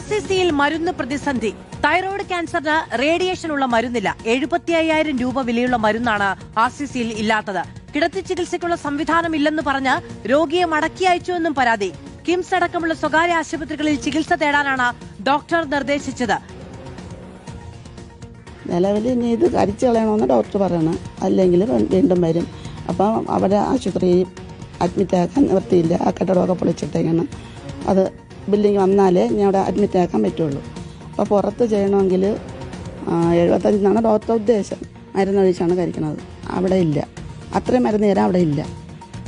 RCCയിൽ മരുന്ന് പ്രതിസന്ധി. തൈറോയ്ഡ് ക്യാൻസറിന് റേഡിയേഷനുള്ള മരുന്നില്ല. 75,000 രൂപ വിലയുള്ള മരുന്നാണ് RCCയിൽ ഇല്ലാത്തത്. കിടത്തി ചികിത്സയ്ക്കുള്ള സംവിധാനമില്ലെന്ന് പറഞ്ഞ് രോഗിയെ മടക്കി അയച്ചുവെന്നും പരാതി. കിംസ് അടക്കമുള്ള സ്വകാര്യ ആശുപത്രികളിൽ ചികിത്സ തേടാനാണ് ഡോക്ടർ നിർദ്ദേശിച്ചത്. നിലവിൽ ഇനി ഇത് കരിച്ചു കളയണമെന്ന് ഡോക്ടർ പറയണം, അല്ലെങ്കിൽ വീണ്ടും വരും. അപ്പം അവിടെ ആശുപത്രിയിൽ അഡ്മിറ്റാക്കാൻ നിവൃത്തിയില്ല. ആ കെട്ടിടമൊക്കെ പൊളിച്ചിട്ടേക്കണം. അത് ബില്ലിങ് വന്നാലേ ഇനി അവിടെ അഡ്മിറ്റാക്കാൻ പറ്റുള്ളൂ. അപ്പോൾ പുറത്ത് ചെയ്യണമെങ്കിൽ 75 ഡോക്ടർ ഉദ്ദേശം. മരുന്നൊഴിച്ചാണ് കരിക്കുന്നത്. അവിടെ ഇല്ല, അത്രയും മരുന്ന് തരാൻ അവിടെ ഇല്ല.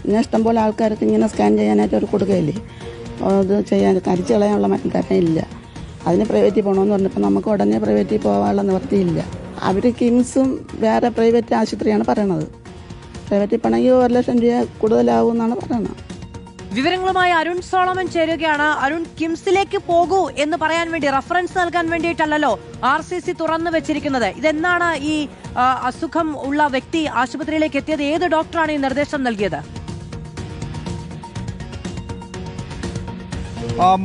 ഇങ്ങനെ ഇഷ്ടംപോലെ ആൾക്കാർക്ക് ഇങ്ങനെ സ്കാൻ ചെയ്യാനായിട്ട് അവർ കൊടുക്കുകയില്ലേ. അത് ചെയ്യാൻ കരിച്ചു കളയാനുള്ള മരുന്ന് തരാൻ ഇല്ല. അതിന് പ്രൈവറ്റിൽ പോകണമെന്ന് പറഞ്ഞപ്പോൾ നമുക്ക് ഉടനെ പ്രൈവറ്റിൽ പോകാനുള്ള നിവൃത്തിയില്ല. അവർ കിംസും വേറെ പ്രൈവറ്റ് ആശുപത്രിയാണ് പറയണത്. പ്രൈവറ്റിൽ പണമെങ്കിൽ 1,00,000 രൂപ കൂടുതലാവും എന്നാണ് പറയുന്നത്. വിവരങ്ങളുമായി അരുൺ സോളമൻ ചേരുകയാണ്. അരുൺ, കിംസിലേക്ക് പോകൂ എന്ന് പറയാൻ വേണ്ടി, റഫറൻസ് നൽകാൻ വേണ്ടിയിട്ടല്ലോ RCC തുറന്നു വെച്ചിരിക്കുന്നത്. ഇതെന്നാണ് ഈ അസുഖം ഉള്ള വ്യക്തി ആശുപത്രിയിലേക്ക് എത്തിയത്? ഏത് ഡോക്ടറാണ് ഈ നിർദ്ദേശം നൽകിയത്?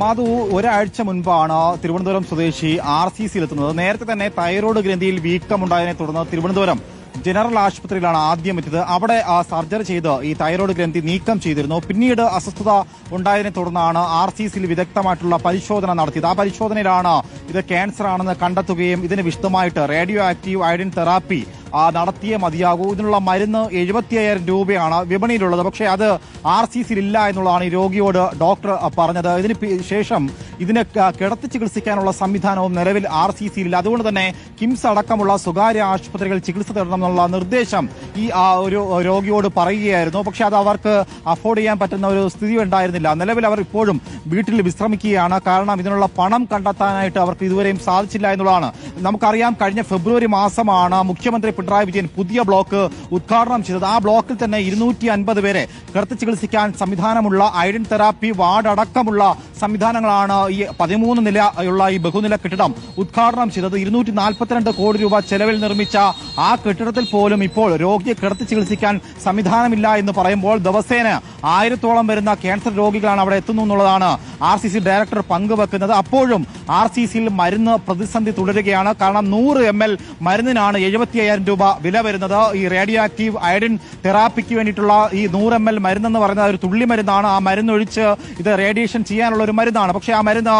മാധു, ഒരാഴ്ച മുൻപാണ് തിരുവനന്തപുരം സ്വദേശി RCCയിൽ എത്തുന്നത്. നേരത്തെ തന്നെ തൈറോയ്ഡ് ഗ്രന്ഥിയിൽ വീക്കമുണ്ടായതിനെ തുടർന്ന് തിരുവനന്തപുരം ജനറൽ ആശുപത്രിയിലാണ് ആദ്യം എത്തിയത്. അവിടെ സർജറി ചെയ്ത് ഈ തൈറോയ്ഡ് ഗ്രന്ഥി നീക്കം ചെയ്തിരുന്നു. പിന്നീട് അസ്വസ്ഥത ഉണ്ടായതിനെ തുടർന്നാണ് RCCയിൽ വിദഗ്ധമായിട്ടുള്ള പരിശോധന നടത്തിയത്. ആ പരിശോധനയിലാണ് ഇത് ക്യാൻസർ ആണെന്ന് കണ്ടെത്തുകയും ഇതിന് വിശദമായിട്ട് റേഡിയോ ആക്റ്റീവ് അയഡിൻ തെറാപ്പി നടത്തിയേ മതിയാകൂ. ഇതിനുള്ള മരുന്ന് 75,000 രൂപയാണ് വിപണിയിലുള്ളത്. പക്ഷേ അത് RCCയിൽ ഇല്ല എന്നുള്ളതാണ് ഈ രോഗിയോട് ഡോക്ടർ പറഞ്ഞത്. ഇതിന് ശേഷം ഇതിനെ കിടത്തി ചികിത്സിക്കാനുള്ള സംവിധാനവും നിലവിൽ RCCയിൽ ഇല്ല. അതുകൊണ്ട് തന്നെ കിംസ് അടക്കമുള്ള സ്വകാര്യ ആശുപത്രികൾ ചികിത്സ തേടണം എന്നുള്ള നിർദ്ദേശം ഈ ഒരു രോഗിയോട് പറയുകയായിരുന്നു. പക്ഷെ അത് അവർക്ക് അഫോർഡ് ചെയ്യാൻ പറ്റുന്ന ഒരു സ്ഥിതി ഉണ്ടായിരുന്നില്ല. നിലവിൽ അവർ ഇപ്പോഴും വീട്ടിൽ വിശ്രമിക്കുകയാണ്. കാരണം ഇതിനുള്ള പണം കണ്ടെത്താനായിട്ട് അവർക്ക് ഇതുവരെയും സാധിച്ചില്ല എന്നുള്ളതാണ്. നമുക്കറിയാം, കഴിഞ്ഞ ഫെബ്രുവരി മാസമാണ് മുഖ്യമന്ത്രി പിണറായി വിജയൻ പുതിയ ബ്ലോക്ക് ഉദ്ഘാടനം ചെയ്തത്. ആ ബ്ലോക്കിൽ തന്നെ 250 പേരെ കിടത്തി ചികിത്സിക്കാൻ സംവിധാനമുള്ള അയഡിൻ തെറാപ്പി വാർഡ് അടക്കമുള്ള സംവിധാനങ്ങളാണ് ഈ 13 നിലയുള്ള ഈ ബഹുനില കെട്ടിടം ഉദ്ഘാടനം ചെയ്തത്. 242 കോടി രൂപ ചെലവിൽ നിർമ്മിച്ച ആ കെട്ടിടത്തിൽ പോലും ഇപ്പോൾ രോഗിയെ കിടത്തി ചികിത്സിക്കാൻ സംവിധാനമില്ല എന്ന് പറയുമ്പോൾ ദിവസേന 1000-ഓളം വരുന്ന ക്യാൻസർ രോഗികളാണ് അവിടെ എത്തുന്നു എന്നുള്ളതാണ് RCC ഡയറക്ടർ പങ്കുവെക്കുന്നത്. അപ്പോഴും RCCയിൽ മരുന്ന് പ്രതിസന്ധി തുടരുകയാണ്. കാരണം 100 ml മരുന്നിനാണ് 75,000 രൂപ വില വരുന്നത്. ഈ റേഡിയോ ആക്റ്റീവ് അയഡിൻ തെറാപ്പിക്ക് വേണ്ടിയിട്ടുള്ള ഈ 100 ml മരുന്നെന്ന് പറയുന്നത് ഒരു തുള്ളി മരുന്നാണ്. ആ മരുന്നൊഴിച്ച് ഇത് റേഡിയേഷൻ ചെയ്യാനുള്ള ഒരു മരുന്നാണ്. പക്ഷേ ആ മരുന്ന്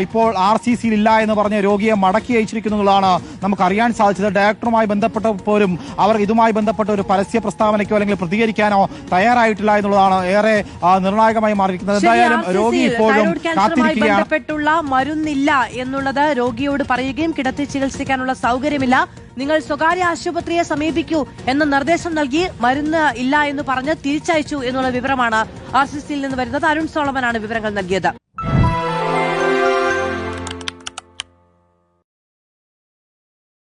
ഇപ്പോൾ RCCയിൽ ഇല്ല എന്ന് പറഞ്ഞ് രോഗിയെ മടക്കി അയച്ചിരിക്കുന്നതാണ് നമുക്കറിയാൻ സാധിച്ചത്. ഡയറക്ടറുമായി ബന്ധപ്പെട്ടപ്പോഴും അവർ ഇതുമായി ബന്ധപ്പെട്ട ഒരു പരസ്യ പ്രസ്താവനയ്ക്കോ അല്ലെങ്കിൽ പ്രതികരിക്കാനോ തയ്യാറായിട്ടില്ല എന്നുള്ളതാണ് ഏറെ നിർണായകമായി മാറിയിരിക്കുന്നത്. എന്തായാലും രോഗി ഇപ്പോഴും ബന്ധപ്പെട്ടുള്ള മരുന്നില്ല എന്നുള്ളത് രോഗിയോട് പറയുകയും കിടത്തി ചികിത്സിക്കാനുള്ള സൗകര്യമില്ല, നിങ്ങൾ സ്വകാര്യ ആശുപത്രിയെ സമീപിക്കൂ എന്ന നിർദ്ദേശം നൽകി മരുന്ന് ഇല്ല എന്ന് പറഞ്ഞ് തിരിച്ചയച്ചു എന്നുള്ള വിവരമാണ് RCCയിൽ നിന്ന് വരുന്നത്. അരുൺ സോളമനാണ് വിവരങ്ങൾ നൽകിയത്.